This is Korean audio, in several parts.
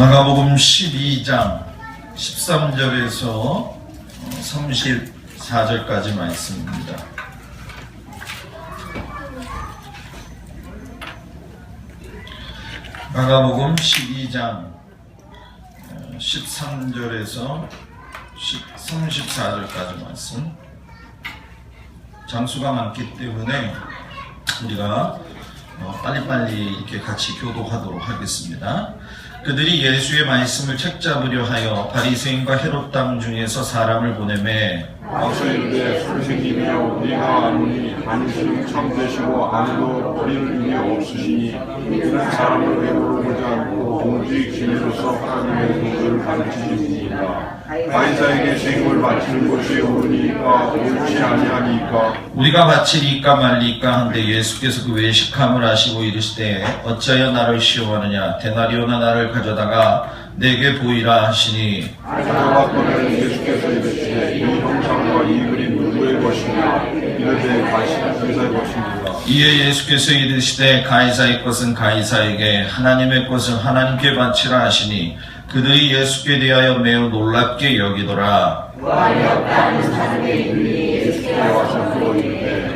마가복음 12장 13절에서 34절까지 말씀입니다. 마가복음 12장 13절에서 34절까지 말씀. 장수가 많기 때문에 우리가 빨리빨리 이렇게 같이 교독하도록 하겠습니다. 그들이 예수의 말씀을 책잡으려 하여 바리새인과 헤롯 땅 중에서 사람을 보내매 와서 이르되 선생님이여 우리가 아노니 당신은 참되시고 아무도 버릴 일이 없으시니 이런 사람을 왜 물어보지 않고 오직 진리로서 하나님의 도를 가르치시니이다. 가이사에게 세금을 바치는 것이 옳으니까 옳지 아니하니까. 우리가 바치리까 말리까 한데 예수께서 그 외식함을 아시고 이르시되 어찌하여 나를 시험하느냐 데나리오나 나를 가져다가 내게 보이라 하시니 가져갔거늘 예수께서 이르시되 이 형상과 이 그림 누구의 것이냐 이르되 가이사의 것입니다. 이에 예수께서 이르시되 가이사의 것은 가이사에게 하나님의 것은 하나님께 바치라 하시니 그들이 예수께 대하여 매우 놀랍게 여기더라.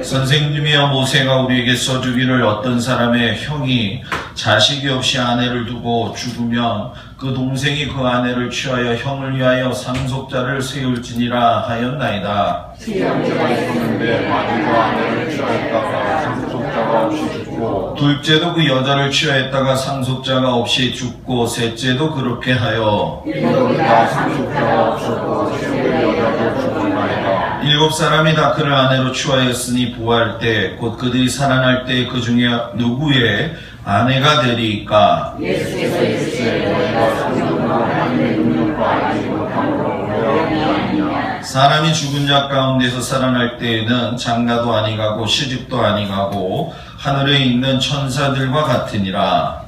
선생님이여 모세가 우리에게 써주기를 어떤 사람의 형이 자식이 없이 아내를 두고 죽으면 그 동생이 그 아내를 취하여 형을 위하여 상속자를 세울지니라 하였나이다. 형제가 있었는데 마디가 아내를 취하였다가 상속자가 없이 죽고 둘째도 그 여자를 취하였다가 상속자가 없이 죽고 셋째도 그렇게 하여 이들은 다 상속자가 없었고 세우의 여자도 죽었나이다. 7사람이 다 그를 아내로 취하였으니 부활 때 곧 그들이 살아날 때 그 중에 누구의 아내가 되리까? 예수께서 이르시되 너희가 성령과 하나님의 능력과 알지 못함으로 오해하지 아니냐. 사람이 죽은 자 가운데서 살아날 때에는 장가도 아니가고 시집도 아니가고 하늘에 있는 천사들과 같으니라.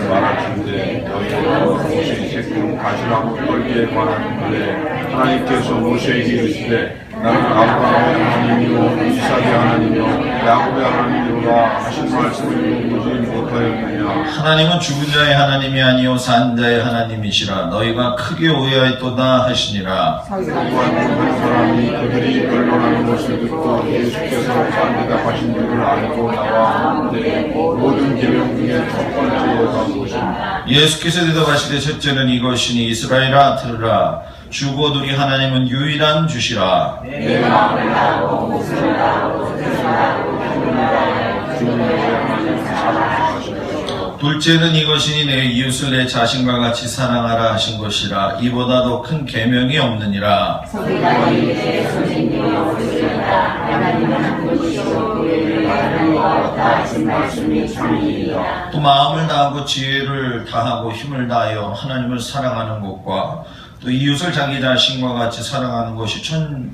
말하는데 너희가 모세의 새끼는 가시라고 떨기에 관한 글에 하나님께서 모세에게 이르시되 나는 아브라함의 하나님이요 이삭의 하나님이요 야곱의 하나님이로다 하신 말씀을 이루지 못하였느냐. 하나님은 죽은 자의 하나님이 아니요 산 자의 하나님이시라. 너희가 크게 오해하였도다 하시니라. 한 사람이 그들이 변론하는 것을 듣고 예수께서 대답하신 줄을 알고 나왔는데 모든 계명 중에 첫 번째가 무엇입니까? 예수께서 대답하시되 첫째는 이것이니 이스라엘아 들으라. 주 곧 우리 하나님은 유일한 주시라. 내 마음을 다하고 목숨을 다하고 뜻을 다하고 힘을 다하고 주님의 하나님을 사랑하시고. 둘째는 이것이니 내 이웃을 내 자신과 같이 사랑하라 하신 것이라. 이보다 더 큰 계명이 없느니라. 소리가 이르되 선생님이여 보시오라 하나님은 한 분이시오 우리를 다른 이가 없다 하신 말씀이 참이니라. 또 마음을 다하고 지혜를 다하고 힘을 다하여 하나님을 사랑하는 것과 또 이웃을 자기 자신과 같이 사랑하는 것이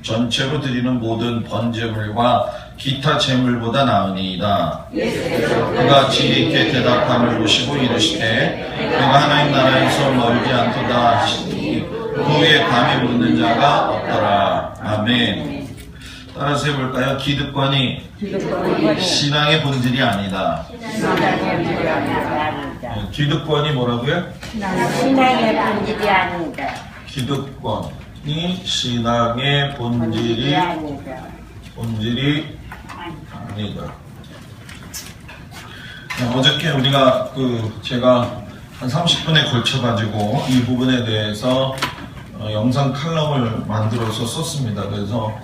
전체로 드리는 모든 번제물과 기타 제물보다 나으니이다. 그가 지혜 있게 대답함을 보시고 이르시되 내가 하나님 나라에서 멀지 않도다 하시니 그 후에 감히 묻는 자가 없더라. 아멘. 따라서 해볼까요? 기득권이 신앙의 본질이 아니다. 기득권이 뭐라고요? 신앙의 본질이 아니다. 기득권이 신앙의 본질이 아니다. 어저께 우리가 제가 한 30분에 걸쳐가지고 이 부분에 대해서 영상 칼럼을 만들어서 썼습니다. 그래서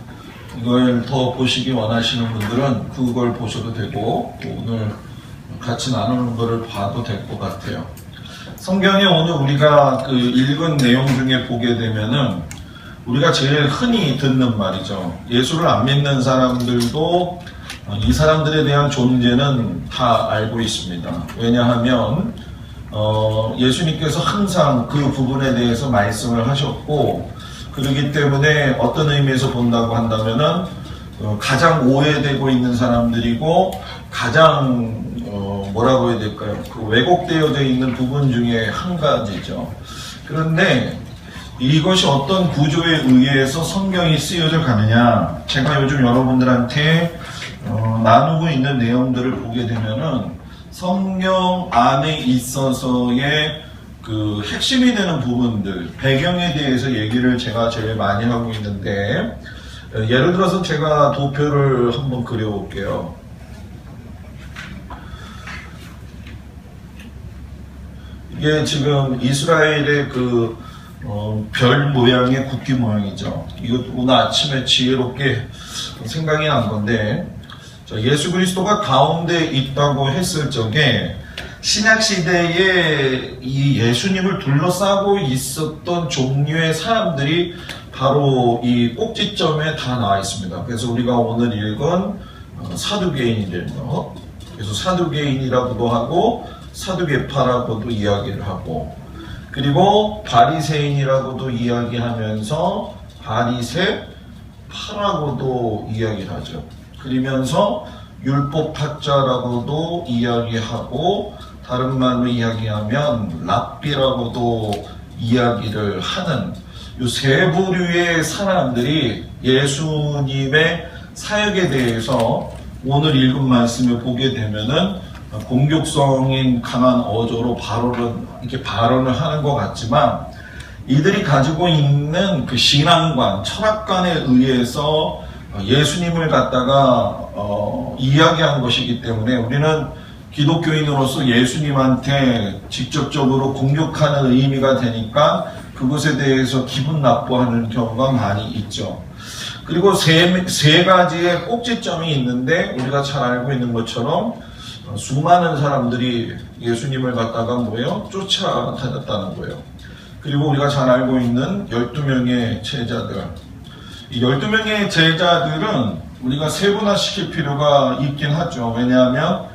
이걸 더 보시기 원하시는 분들은 그걸 보셔도 되고 오늘 같이 나누는 거를 봐도 될 것 같아요. 성경에 오늘 우리가 읽은 내용 중에 보게 되면은 우리가 제일 흔히 듣는 말이죠. 예수를 안 믿는 사람들도 이 사람들에 대한 존재는 다 알고 있습니다. 왜냐하면 예수님께서 항상 그 부분에 대해서 말씀을 하셨고 그렇기 때문에 어떤 의미에서 본다고 한다면은 가장 오해되고 있는 사람들이고 가장 뭐라고 해야 될까요? 왜곡되어져 있는 부분 중에 한 가지죠. 그런데 이것이 어떤 구조에 의해서 성경이 쓰여져 가느냐, 제가 요즘 여러분들한테 나누고 있는 내용들을 보게 되면은 성경 안에 있어서의 그 핵심이 되는 부분들, 배경에 대해서 얘기를 제가 제일 많이 하고 있는데, 예를 들어서 제가 도표를 한번 그려볼게요. 이게 지금 이스라엘의 별 모양의 국기 모양이죠. 이것도 오늘 아침에 지혜롭게 생각이 난 건데, 예수 그리스도가 가운데 있다고 했을 적에 신약 시대에 이 예수님을 둘러싸고 있었던 종류의 사람들이 바로 이 꼭지점에 다 나와 있습니다. 그래서 우리가 오늘 읽은 사두개인이래요. 그래서 사두개인이라고도 하고 사두개파라고도 이야기를 하고, 그리고 바리새인이라고도 이야기하면서 바리새파라고도 이야기를 하죠. 그러면서 율법학자라고도 이야기하고, 다른 말로 이야기하면 랍비라고도 이야기를 하는 이 세 부류의 사람들이 예수님의 사역에 대해서 오늘 읽은 말씀을 보게 되면은 공격성인 강한 어조로 이렇게 발언을 하는 것 같지만, 이들이 가지고 있는 그 신앙관, 철학관에 의해서 예수님을 갖다가 이야기한 것이기 때문에 우리는 기독교인으로서 예수님한테 직접적으로 공격하는 의미가 되니까 그것에 대해서 기분 나빠하는 경우가 많이 있죠. 그리고 세 가지의 꼭지점이 있는데, 우리가 잘 알고 있는 것처럼 수많은 사람들이 예수님을 갖다가 쫓아다녔다는 거예요. 그리고 우리가 잘 알고 있는 12명의 제자들. 이 12명의 제자들은 우리가 세분화시킬 필요가 있긴 하죠. 왜냐하면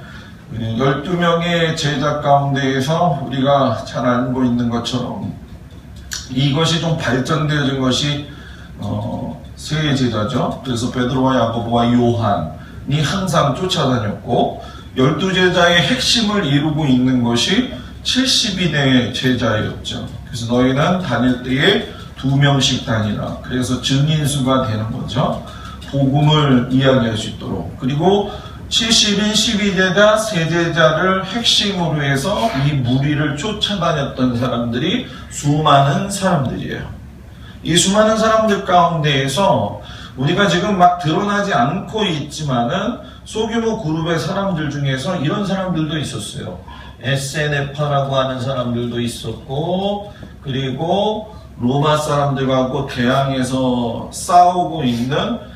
12명의 제자 가운데에서 우리가 잘 알고 있는 것처럼 이것이 좀 발전되어진 것이 세 제자죠. 그래서 베드로와 야고보와 요한이 항상 쫓아다녔고, 12제자의 핵심을 이루고 있는 것이 70인의 제자였죠. 그래서 너희는 다닐 때에 2명씩 다니라. 그래서 증인수가 되는 거죠. 복음을 이야기할 수 있도록. 그리고 70인 12제자, 세제자를 핵심으로 해서 이 무리를 쫓아다녔던 사람들이 수많은 사람들이에요. 이 수많은 사람들 가운데에서 우리가 지금 막 드러나지 않고 있지만은 소규모 그룹의 사람들 중에서 이런 사람들도 있었어요. SNF파라고 하는 사람들도 있었고, 그리고 로마 사람들하고 대항해서 싸우고 있는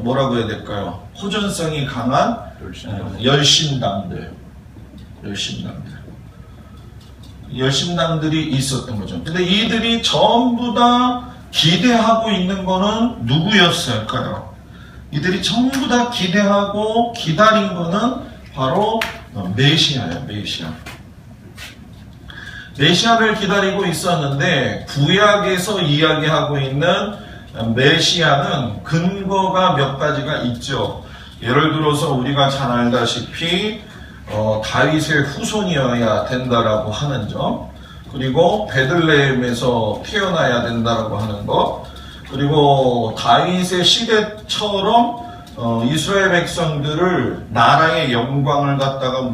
뭐라고 해야 될까요? 호전성이 강한 열심당들이 있었던 거죠. 근데 이들이 전부 다 기대하고 있는 거는 누구였을까요? 이들이 전부 다 기대하고 기다린 거는 바로 메시아예요. 메시아를 기다리고 있었는데, 구약에서 이야기하고 있는 메시아는 근거가 몇 가지가 있죠. 예를 들어서 우리가 잘 알다시피 다윗의 후손이어야 된다라고 하는 점, 그리고 베들레헴에서 태어나야 된다라고 하는 것, 그리고 다윗의 시대처럼 이스라엘 백성들을 나라의 영광을 갖다가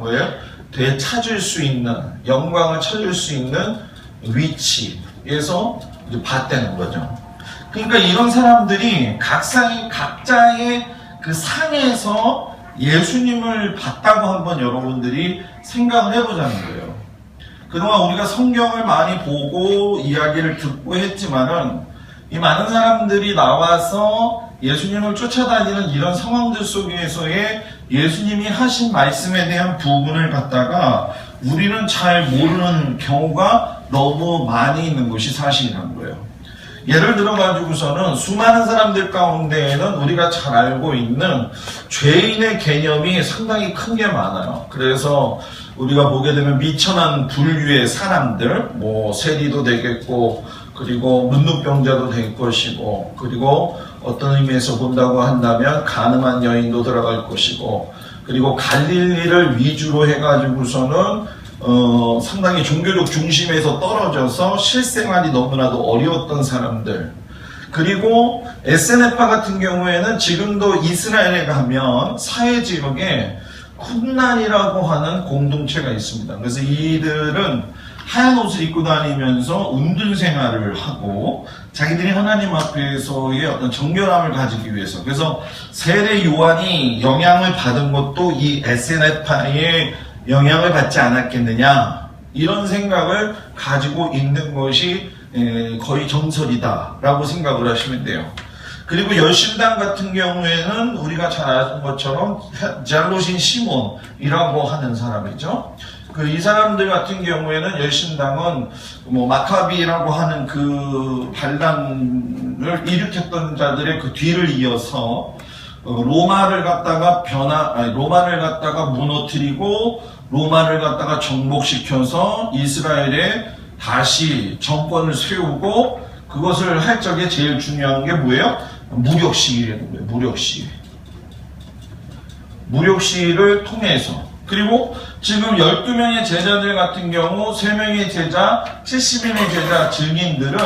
되찾을 수 있는, 영광을 찾을 수 있는 위치에서 봤다는 거죠. 그러니까 이런 사람들이 각자의 그 상에서 예수님을 봤다고 한번 여러분들이 생각을 해보자는 거예요. 그동안 우리가 성경을 많이 보고 이야기를 듣고 했지만은, 이 많은 사람들이 나와서 예수님을 쫓아다니는 이런 상황들 속에서의 예수님이 하신 말씀에 대한 부분을 갖다가 우리는 잘 모르는 경우가 너무 많이 있는 것이 사실이란 거예요. 예를 들어가지고서는 수많은 사람들 가운데에는 우리가 잘 알고 있는 죄인의 개념이 상당히 큰 게 많아요. 그래서 우리가 보게 되면 미천한 분류의 사람들, 세리도 되겠고, 그리고 문둥병자도 될 것이고, 그리고 어떤 의미에서 본다고 한다면 가늠한 여인도 들어갈 것이고, 그리고 갈릴리를 위주로 해가지고서는 상당히 종교적 중심에서 떨어져서 실생활이 너무나도 어려웠던 사람들, 그리고 SNF파 같은 경우에는 지금도 이스라엘에 가면 사회지역에 쿰란이라고 하는 공동체가 있습니다. 그래서 이들은 하얀 옷을 입고 다니면서 운둔 생활을 하고 자기들이 하나님 앞에서의 어떤 정결함을 가지기 위해서, 그래서 세례 요한이 영향을 받은 것도 이 에세네파의 영향을 받지 않았겠느냐, 이런 생각을 가지고 있는 것이 거의 정설이다라고 생각을 하시면 돼요. 그리고 열심당 같은 경우에는 우리가 잘 아는 것처럼 잘로신 시몬이라고 하는 사람이죠. 이 사람들 같은 경우에는 열심당은 마카비라고 하는 그 반란을 일으켰던 자들의 그 뒤를 이어서 로마를 갖다가 무너뜨리고 로마를 갖다가 정복시켜서 이스라엘에 다시 정권을 세우고, 그것을 할 적에 제일 중요한 게 뭐예요? 무력시위라는 거예요. 무력시위를 통해서. 그리고 지금 12명의 제자들 같은 경우 3명의 제자, 70인의 제자 증인들은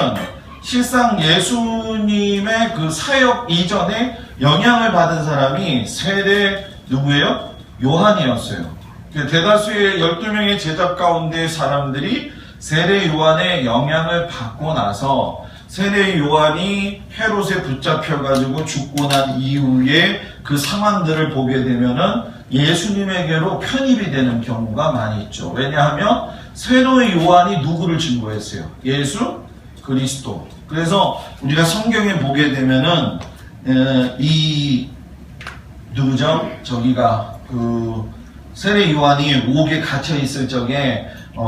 실상 예수님의 그 사역 이전에 영향을 받은 사람이 세례 누구예요? 요한이었어요. 대다수의 12명의 제자 가운데 사람들이 세례 요한의 영향을 받고 나서 세례 요한이 헤롯에 붙잡혀가지고 죽고 난 이후에 그 상황들을 보게 되면은 예수님에게로 편입이 되는 경우가 많이 있죠. 왜냐하면 세례 요한이 누구를 증거했어요? 예수 그리스도. 그래서 우리가 성경에 보게 되면은 누구죠? 저기가 세례 요한이 옥에 갇혀 있을 적에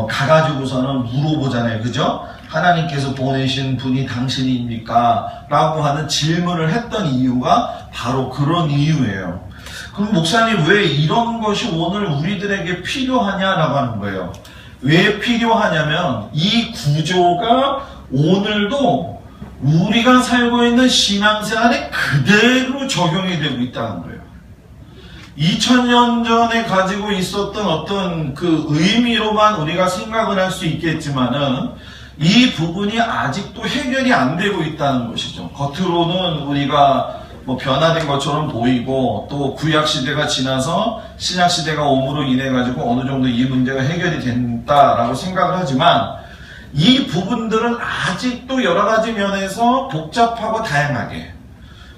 가가지고서는 물어보잖아요. 그죠? 하나님께서 보내신 분이 당신입니까? 라고 하는 질문을 했던 이유가 바로 그런 이유예요. 그럼 목사님 왜 이런 것이 오늘 우리들에게 필요하냐라고 하는 거예요. 왜 필요하냐면 이 구조가 오늘도 우리가 살고 있는 신앙생활에 그대로 적용이 되고 있다는 거예요. 2000년 전에 가지고 있었던 어떤 그 의미로만 우리가 생각을 할 수 있겠지만은 이 부분이 아직도 해결이 안 되고 있다는 것이죠. 겉으로는 우리가 변화된 것처럼 보이고, 또 구약 시대가 지나서 신약 시대가 옴으로 인해 가지고 어느 정도 이 문제가 해결이 된다라고 생각을 하지만, 이 부분들은 아직도 여러 가지 면에서 복잡하고 다양하게,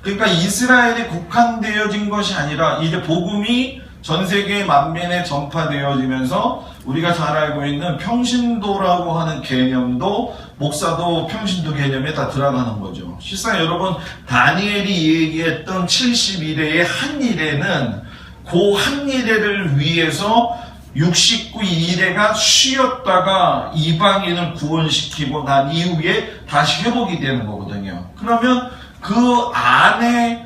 그러니까 이스라엘에 국한되어진 것이 아니라 이제 복음이 전 세계 만민에 전파되어지면서 우리가 잘 알고 있는 평신도라고 하는 개념도, 목사도 평신도 개념에 다 들어가는 거죠. 실상 여러분, 다니엘이 얘기했던 70일의 한 일에는 그 한 일회를 위해서 69일에가 쉬었다가 이방인을 구원시키고 난 이후에 다시 회복이 되는 거거든요. 그러면 그 안에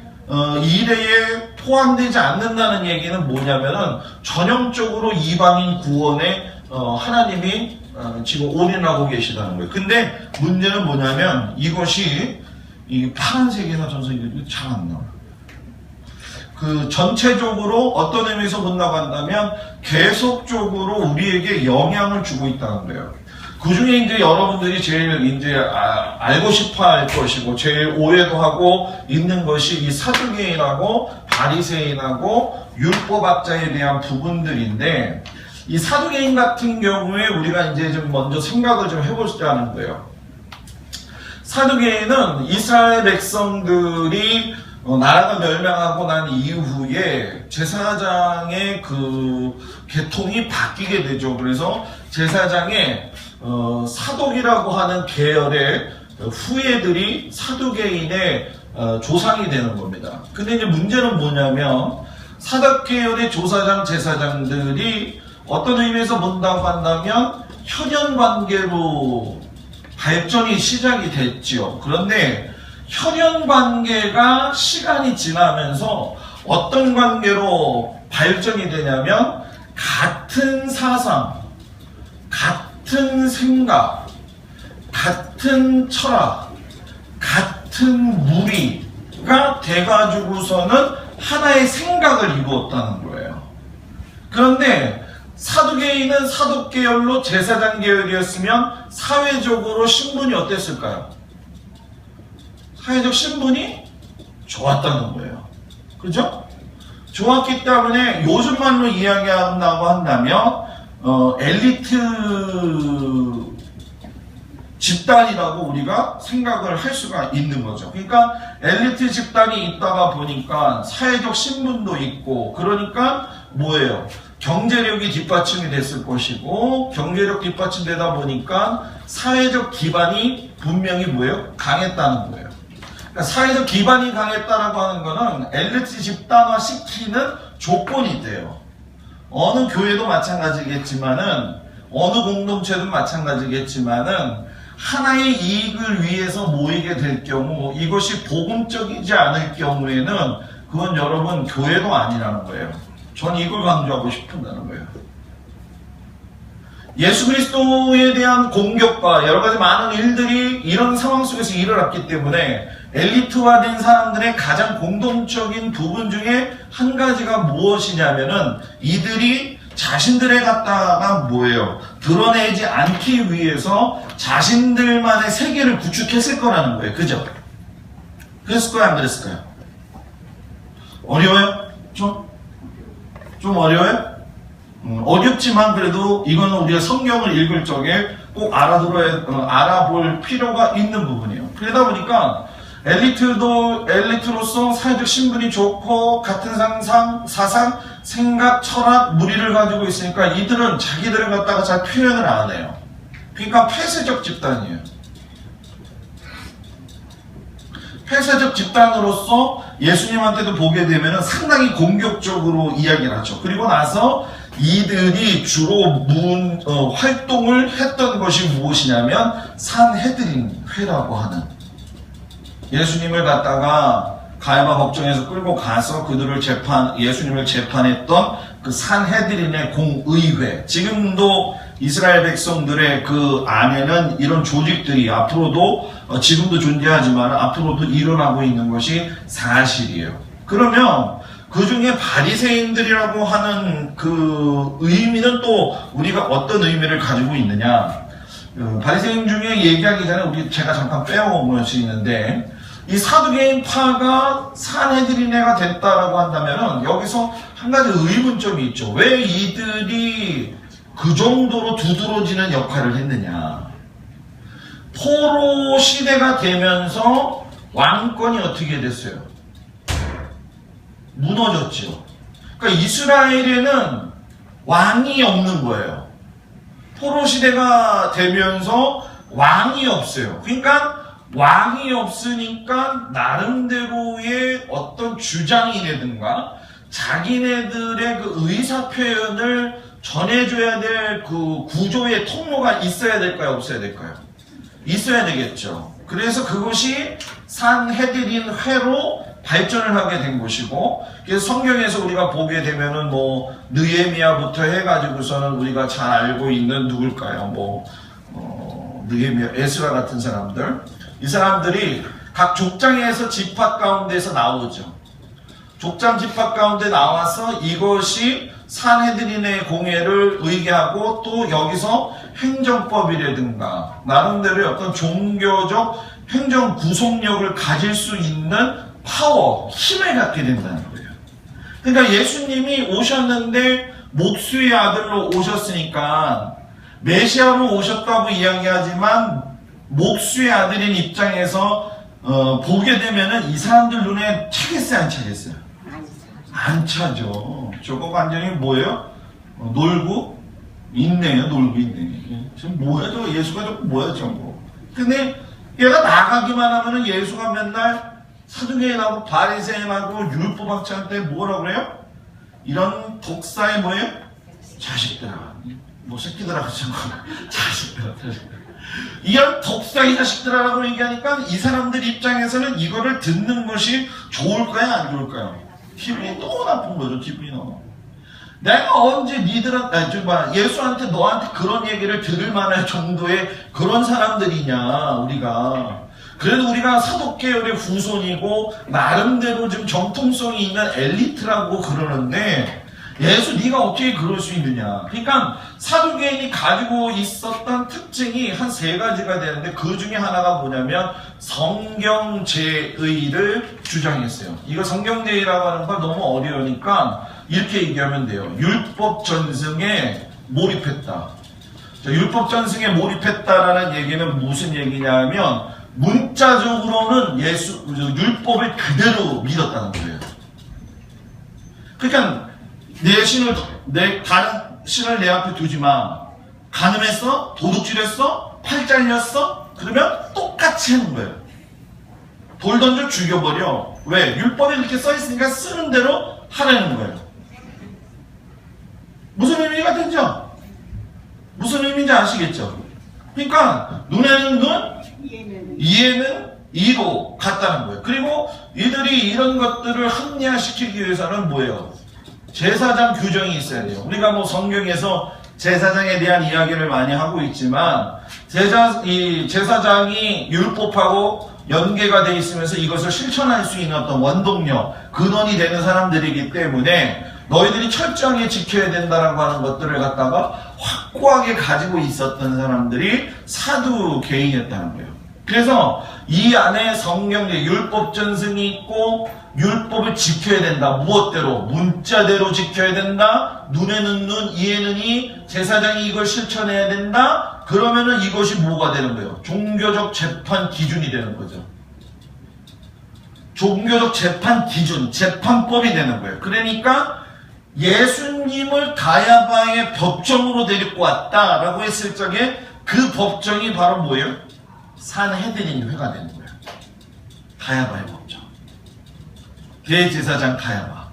일회에 포함되지 않는다는 얘기는 뭐냐면은 전형적으로 이방인 구원에 하나님이 지금 올인하고 계시다는 거예요. 근데 문제는 뭐냐면 이것이 이 파란색이나 전선이 잘 안 나와요. 그 전체적으로 어떤 의미에서 본다고 한다면 계속적으로 우리에게 영향을 주고 있다는 거예요. 그 중에 이제 여러분들이 제일 이제 알고 싶어 할 것이고 제일 오해도 하고 있는 것이 이 사두개인하고 바리새인하고 율법학자에 대한 부분들인데, 이 사두개인 같은 경우에 우리가 이제 좀 먼저 생각을 좀 해보자는 거예요. 사두개인은 이스라엘 백성들이 나라가 멸망하고 난 이후에 제사장의 그 계통이 바뀌게 되죠. 그래서 제사장의 사독이라고 하는 계열의 후예들이 사두개인의 조상이 되는 겁니다. 근데 이제 문제는 뭐냐면 사독 계열의 조사장, 제사장들이 어떤 의미에서 본다고 한다면 혈연 관계로 발전이 시작이 됐죠. 그런데 혈연 관계가 시간이 지나면서 어떤 관계로 발전이 되냐면 같은 사상, 같은 생각, 같은 철학, 같은 무리가 돼가지고서는 하나의 생각을 이루었다는 거예요. 그런데 사두개인은 사독 계열로 제사장 계열이었으면 사회적으로 신분이 어땠을까요? 사회적 신분이 좋았다는 거예요. 그죠? 좋았기 때문에 요즘 말로 이야기한다고 한다면 엘리트 집단이라고 우리가 생각을 할 수가 있는 거죠. 그러니까 엘리트 집단이 있다가 보니까 사회적 신분도 있고, 그러니까 뭐예요? 경제력이 뒷받침이 됐을 것이고, 경제력 뒷받침되다 보니까 사회적 기반이 분명히 뭐예요? 강했다는 거예요. 그러니까 사회적 기반이 강했다라고 하는 거는 엘리트 집단화 시키는 조건이 돼요. 어느 교회도 마찬가지겠지만은, 어느 공동체도 마찬가지겠지만은, 하나의 이익을 위해서 모이게 될 경우, 이것이 복음적이지 않을 경우에는 그건 여러분 교회도 아니라는 거예요. 전 이걸 강조하고 싶은다는 거예요. 예수 그리스도에 대한 공격과 여러 가지 많은 일들이 이런 상황 속에서 일어났기 때문에 엘리트화된 사람들의 가장 공동적인 부분 중에 한 가지가 무엇이냐면은, 이들이 자신들의 갖다가 뭐예요? 드러내지 않기 위해서 자신들만의 세계를 구축했을 거라는 거예요. 그죠? 그랬을까요? 안 그랬을까요? 어려워요? 좀 어려워요? 어렵지만 그래도 이거는 우리가 성경을 읽을 적에 꼭 알아볼 필요가 있는 부분이에요. 그러다 보니까 엘리트로서 사회적 신분이 좋고 같은 사상, 생각, 철학, 무리를 가지고 있으니까 이들은 자기들을 갖다가 잘 표현을 안 해요. 그러니까 폐쇄적 집단이에요. 폐쇄적 집단으로서 예수님한테도 보게 되면 상당히 공격적으로 이야기를 하죠. 그리고 나서 이들이 주로 활동을 했던 것이 무엇이냐면 산헤드린 회라고 하는, 예수님을 갖다가 가야바 법정에서 끌고 가서 그들을 예수님을 재판했던 그 산헤드린의 공의회, 지금도 이스라엘 백성들의 그 안에는 이런 조직들이 앞으로도 지금도 존재하지만 앞으로도 일어나고 있는 것이 사실이에요. 그러면 그 중에 바리새인들이라고 하는 그 의미는 또 우리가 어떤 의미를 가지고 있느냐? 바리새인 중에 얘기하기 전에 제가 잠깐 빼온 것이 있는데, 이 사두개인파가 산헤드린회가 됐다라고 한다면은 여기서 한 가지 의문점이 있죠. 왜 이들이 그 정도로 두드러지는 역할을 했느냐? 포로 시대가 되면서 왕권이 어떻게 됐어요? 무너졌죠. 그러니까 이스라엘에는 왕이 없는 거예요. 포로 시대가 되면서 왕이 없어요. 그러니까 왕이 없으니까 나름대로의 어떤 주장이라든가 자기네들의 그 의사 표현을 전해줘야 될 그 구조의 통로가 있어야 될까요? 없어야 될까요? 있어야 되겠죠. 그래서 그것이 산헤드린 회로 발전을 하게 된 것이고, 그래서 성경에서 우리가 보게 되면은 느헤미야부터 해가지고서는 우리가 잘 알고 있는 누굴까요? 느헤미야, 에스라 같은 사람들, 이 사람들이 각 족장에서 집합 가운데서 나오죠. 족장 집합 가운데 나와서 이것이 산헤드린의 공회를 의계하고, 또 여기서 행정법이라든가 나름대로의 어떤 종교적 행정 구속력을 가질 수 있는 파워, 힘을 갖게 된다는 거예요. 그러니까 예수님이 오셨는데 목수의 아들로 오셨으니까 메시아로 오셨다고 이야기하지만 목수의 아들인 입장에서 보게 되면은 이 사람들 눈에 차겠어요, 안 차겠어요? 안 차죠. 저거 완전히 뭐예요? 놀고 있네요, 놀고 있네. 지금 뭐야, 저거 예수가 저거 뭐야, 저거. 근데 얘가 나가기만 하면은 예수가 맨날 사두개인하고 바리새인하고 율법학자한테 뭐라고 그래요? 이런 독사의 뭐예요? 자식들아. 새끼들아, 자식들아. 이런 독사의 자식들아라고 얘기하니까 이 사람들 입장에서는 이거를 듣는 것이 좋을까요? 안 좋을까요? 기분이 또 나쁜 거죠, 기분이 너무. 내가 언제 예수한테 너한테 그런 얘기를 들을 만할 정도의 그런 사람들이냐, 우리가. 그래도 우리가 사독계열의 후손이고 나름대로 좀 정통성이 있는 엘리트라고 그러는데 예수 네가 어떻게 그럴 수 있느냐. 그러니까 사두개인이 가지고 있었던 특징이 한 3가지가 되는데, 그 중에 하나가 뭐냐면 성경제의를 주장했어요. 이거 성경제의라고 하는 건 너무 어려우니까 이렇게 얘기하면 돼요. 율법 전승의 몰입했다. 자, 율법 전승에 몰입했다라는 얘기는 무슨 얘기냐면 문자적으로는 율법을 그대로 믿었다는 거예요. 그러니까 다른 신을 내 앞에 두지 마. 간음했어? 도둑질했어? 팔 잘렸어? 그러면 똑같이 하는 거예요. 돌 던져 죽여버려. 왜? 율법에 그렇게 써있으니까 쓰는 대로 하라는 거예요. 무슨 의미가 되죠? 무슨 의미인지 아시겠죠? 그러니까 눈에는 눈, 이에는 이로 같다는 거예요. 그리고 이들이 이런 것들을 합리화시키기 위해서는 뭐예요? 제사장 규정이 있어야 돼요. 우리가 뭐 성경에서 제사장에 대한 이야기를 많이 하고 있지만 제사장이 율법하고 연계가 돼 있으면서 이것을 실천할 수 있는 어떤 원동력, 근원이 되는 사람들이기 때문에 너희들이 철저하게 지켜야 된다라고 하는 것들을 갖다가 확고하게 가지고 있었던 사람들이 사두개인이었다는 거예요. 그래서 이 안에 성경의 율법 전승이 있고 율법을 지켜야 된다. 무엇대로? 문자대로 지켜야 된다. 눈에는 눈, 이에는 이. 제사장이 이걸 실천해야 된다. 그러면은 이것이 뭐가 되는 거예요? 종교적 재판 기준이 되는 거죠. 종교적 재판 기준, 재판법이 되는 거예요. 그러니까 예수님을 가야바의 법정으로 데리고 왔다라고 했을 적에 그 법정이 바로 뭐예요? 산헤드린 회가 되는 거예요. 가야바의 법정. 대제사장 가야바.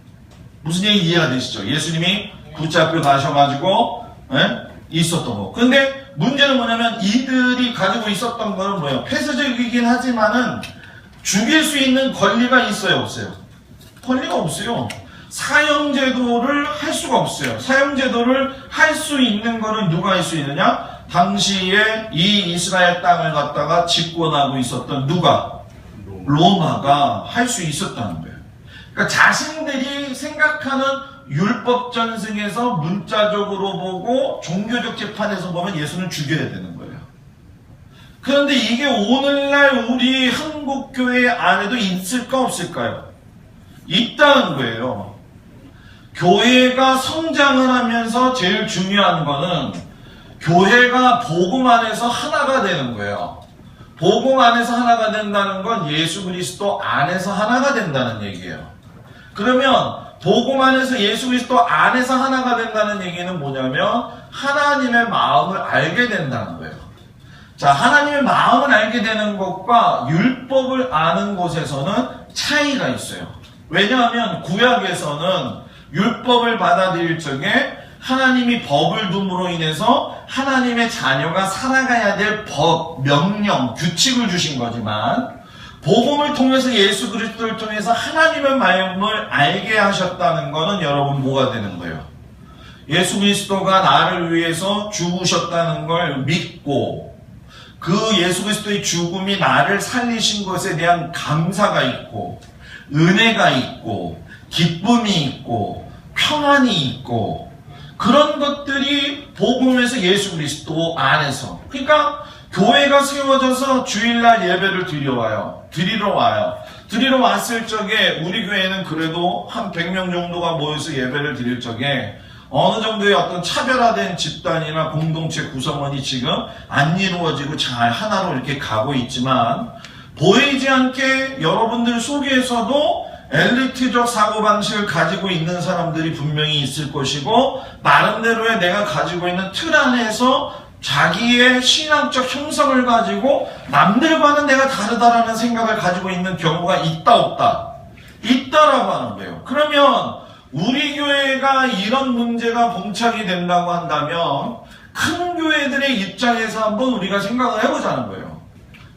무슨 얘기 이해가 되시죠? 예수님이 붙잡혀 가셔가지고 있었던 거. 근데 문제는 뭐냐면 이들이 가지고 있었던 거는 뭐예요? 폐쇄적이긴 하지만은 죽일 수 있는 권리가 있어요, 없어요? 권리가 없어요. 사형제도를 할 수가 없어요. 사형제도를 할 수 있는 거는 누가 할 수 있느냐? 당시에 이 이스라엘 땅을 갖다가 집권하고 있었던 누가? 로마가 할 수 있었다는 거예요. 그러니까 자신들이 생각하는 율법 전승에서 문자적으로 보고 종교적 재판에서 보면 예수는 죽여야 되는 거예요. 그런데 이게 오늘날 우리 한국교회 안에도 있을까 없을까요? 있다는 거예요. 교회가 성장을 하면서 제일 중요한 거는 교회가 복음 안에서 하나가 되는 거예요. 복음 안에서 하나가 된다는 건 예수 그리스도 안에서 하나가 된다는 얘기예요. 그러면 복음 안에서 예수 그리스도 안에서 하나가 된다는 얘기는 뭐냐면 하나님의 마음을 알게 된다는 거예요. 자, 하나님의 마음을 알게 되는 것과 율법을 아는 곳에서는 차이가 있어요. 왜냐하면 구약에서는 율법을 받아들일 적에 하나님이 법을 둠으로 인해서 하나님의 자녀가 살아가야 될 법, 명령, 규칙을 주신 거지만 복음을 통해서 예수 그리스도를 통해서 하나님의 마음을 알게 하셨다는 것은 여러분 뭐가 되는 거예요? 예수 그리스도가 나를 위해서 죽으셨다는 걸 믿고 그 예수 그리스도의 죽음이 나를 살리신 것에 대한 감사가 있고 은혜가 있고 기쁨이 있고 평안이 있고 그런 것들이 복음에서 예수 그리스도 안에서 그러니까 교회가 세워져서 주일날 예배를 드리러 와요. 드리러 왔을 적에 우리 교회는 그래도 한 100명 정도가 모여서 예배를 드릴 적에 어느 정도의 어떤 차별화된 집단이나 공동체 구성원이 지금 안 이루어지고 잘 하나로 이렇게 가고 있지만 보이지 않게 여러분들 속에서도 엘리트적 사고방식을 가지고 있는 사람들이 분명히 있을 것이고 나름대로의 내가 가지고 있는 틀 안에서 자기의 신앙적 형성을 가지고 남들과는 내가 다르다라는 생각을 가지고 있는 경우가 있다 없다? 있다라고 하는 거예요. 그러면 우리 교회가 이런 문제가 봉착이 된다고 한다면 큰 교회들의 입장에서 한번 우리가 생각을 해보자는 거예요.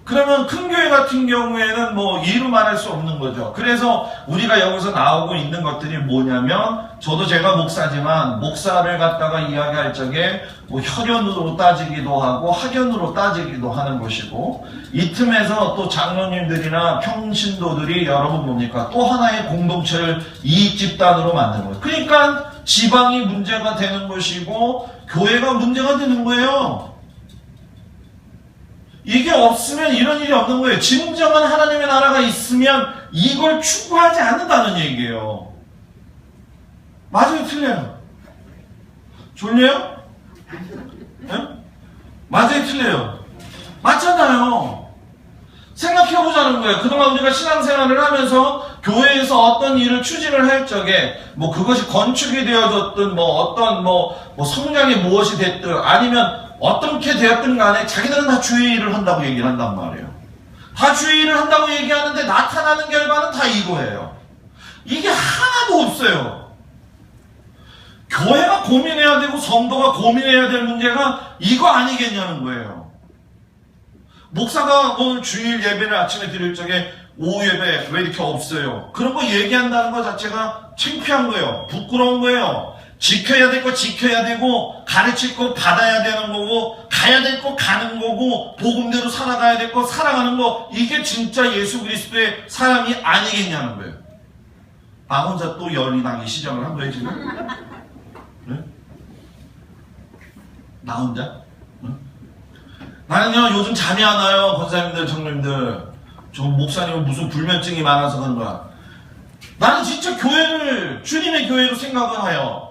그러면 큰 교회 같은 경우에는 뭐 이루 말할 수 없는 거죠. 그래서 우리가 여기서 나오고 있는 것들이 뭐냐면 저도 제가 목사지만 목사를 갖다가 이야기할 적에 뭐 혈연으로 따지기도 하고 학연으로 따지기도 하는 것이고 이 틈에서 또 장로님들이나 평신도들이 여러분 뭡니까? 또 하나의 공동체를 이익집단으로 만드는 거예요. 그러니까 지방이 문제가 되는 것이고 교회가 문제가 되는 거예요. 이게 없으면 이런 일이 없는 거예요. 진정한 하나님의 나라가 있으면 이걸 추구하지 않는다는 얘기예요. 맞아요? 틀려요? 졸려요? 네? 맞아요, 틀려요? 맞잖아요. 생각해보자는 거예요. 그동안 우리가 신앙생활을 하면서 교회에서 어떤 일을 추진을 할 적에 뭐 그것이 건축이 되어졌든 뭐 어떤 뭐 성장이 무엇이 됐든 아니면 어떻게 되었든 간에 자기들은 다 주의 일을 한다고 얘기를 한단 말이에요. 다 주의 일을 한다고 얘기하는데 나타나는 결과는 다 이거예요. 이게 하나도 없어요. 교회가 고민해야 되고 성도가 고민해야 될 문제가 이거 아니겠냐는 거예요. 목사가 오늘 주일 예배를 아침에 드릴 적에 오후 예배 왜 이렇게 없어요? 그런 거 얘기한다는 것 자체가 창피한 거예요. 부끄러운 거예요. 지켜야 될 거 지켜야 되고 가르칠 거 받아야 되는 거고 가야 될 거 가는 거고 복음대로 살아가야 될 거 살아가는 거 이게 진짜 예수 그리스도의 사람이 아니겠냐는 거예요. 나 혼자 또 열이 나기 시작을 한 거예요 지금? 네? 나 혼자? 네? 나는요 요즘 잠이 안 와요. 권사님들 장로님들 저 목사님은 무슨 불면증이 많아서 그런 거야. 나는 진짜 교회를 주님의 교회로 생각을 해요.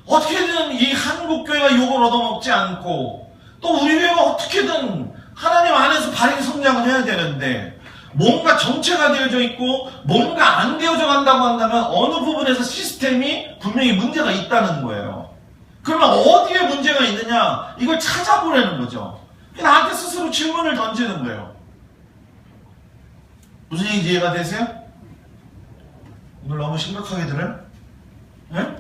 어떻게든 이 한국교회가 욕을 얻어먹지 않고 또 우리 교회가 어떻게든 하나님 안에서 바르게 성장을 해야 되는데 뭔가 정체가 되어져 있고 뭔가 안 되어져 간다고 한다면 어느 부분에서 시스템이 분명히 문제가 있다는 거예요. 그러면 어디에 문제가 있느냐 이걸 찾아보라는 거죠. 나한테 스스로 질문을 던지는 거예요. 무슨 얘기인지 이해가 되세요? 오늘 너무 심각하게 들어요? 네?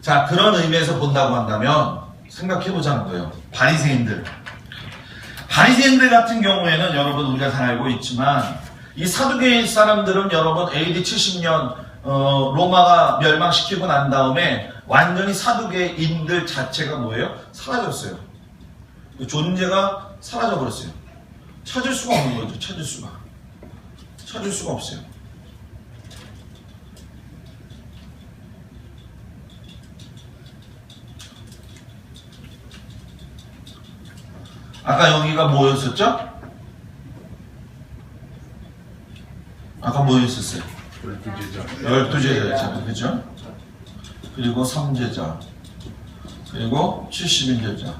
자, 그런 의미에서 본다고 한다면 생각해보자는 거예요. 바리새인들 같은 경우에는 여러분 우리가 잘 알고 있지만 이 사두개인 사람들은 여러분 AD 70년 로마가 멸망시키고 난 다음에 완전히 사두개인들 자체가 뭐예요? 사라졌어요. 존재가 사라져버렸어요. 찾을 수가 없는 거죠. 찾을 수가 없어요. 아까 여기가 뭐였었죠? 아까 뭐였었어요? 12제자, 그죠? 그리고 3제자, 그리고 70인제자.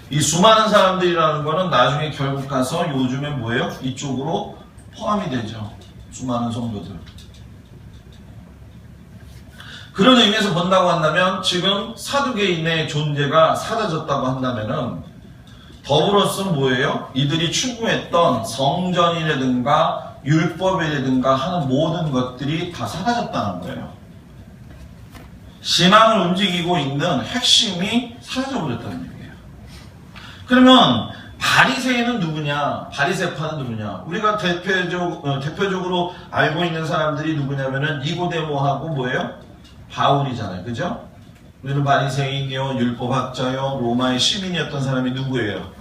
이 수많은 사람들이라는 거는 나중에 결국 가서 요즘에 뭐예요? 이쪽으로 포함이 되죠. 수많은 성도들. 그런 의미에서 본다고 한다면 지금 사두개인의 존재가 사라졌다고 한다면은 더불어서 뭐예요? 이들이 추구했던 성전이라든가 율법이라든가 하는 모든 것들이 다 사라졌다는 거예요. 신앙을 움직이고 있는 핵심이 사라져버렸다는 얘기예요. 그러면 바리새인은 누구냐? 바리새파는 누구냐? 우리가 대표적으로 알고 있는 사람들이 누구냐면은 니고데모하고 뭐예요? 바울이잖아요. 그죠? 우리는 바리새인이요, 율법학자요, 로마의 시민이었던 사람이 누구예요?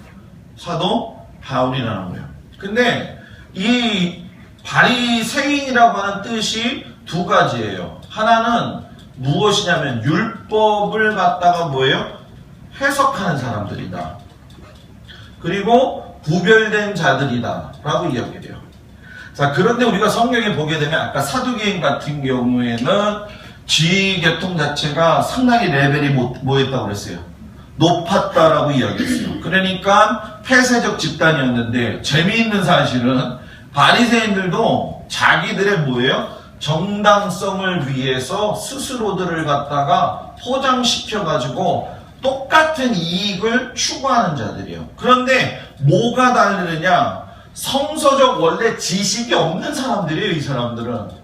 사도 바울이라는 거예요. 근데 이 바리새인이라고 하는 뜻이 두 가지예요. 하나는 무엇이냐면 율법을 갖다가 뭐예요? 해석하는 사람들이다. 그리고 구별된 자들이다 라고 이야기를 해요. 자, 그런데 우리가 성경에 보게 되면 아까 사두개인 같은 경우에는 지휘계통 자체가 상당히 레벨이 뭐였다고 그랬어요? 높았다라고 이야기했어요. 그러니까 폐쇄적 집단이었는데 재미있는 사실은 바리새인들도 자기들의 뭐예요? 정당성을 위해서 스스로들을 갖다가 포장시켜가지고 똑같은 이익을 추구하는 자들이에요. 그런데 뭐가 다르느냐? 성서적 원래 지식이 없는 사람들이에요. 이 사람들은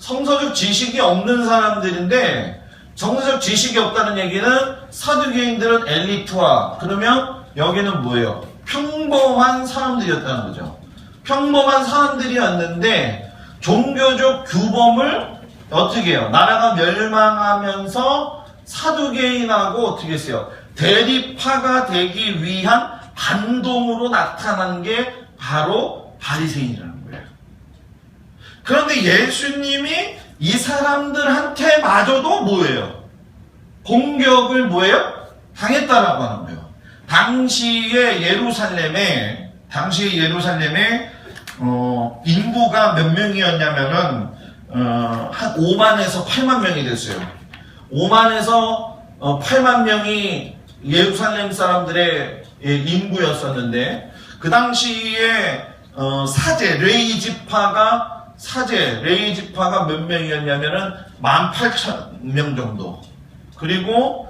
성서적 지식이 없는 사람들인데 성서적 지식이 없다는 얘기는 사두개인들은 엘리트화, 그러면 여기는 뭐예요? 평범한 사람들이었다는 거죠. 평범한 사람들이었는데 종교적 규범을 어떻게 해요? 나라가 멸망하면서 사두개인하고 어떻게 했어요? 대립파가 되기 위한 반동으로 나타난 게 바로 바리새인이라는 거예요. 그런데 예수님이 이 사람들한테 마저도 뭐예요? 공격을 뭐예요? 당했다라고 하는 거예요. 당시의 예루살렘에 인구가 몇 명이었냐면은 한 5만에서 8만 명이 됐어요. 5만에서 8만 명이 예루살렘 사람들의 인구였었는데, 그 당시에 사제 레위 지파가 몇 명이었냐면은 18,000명 정도. 그리고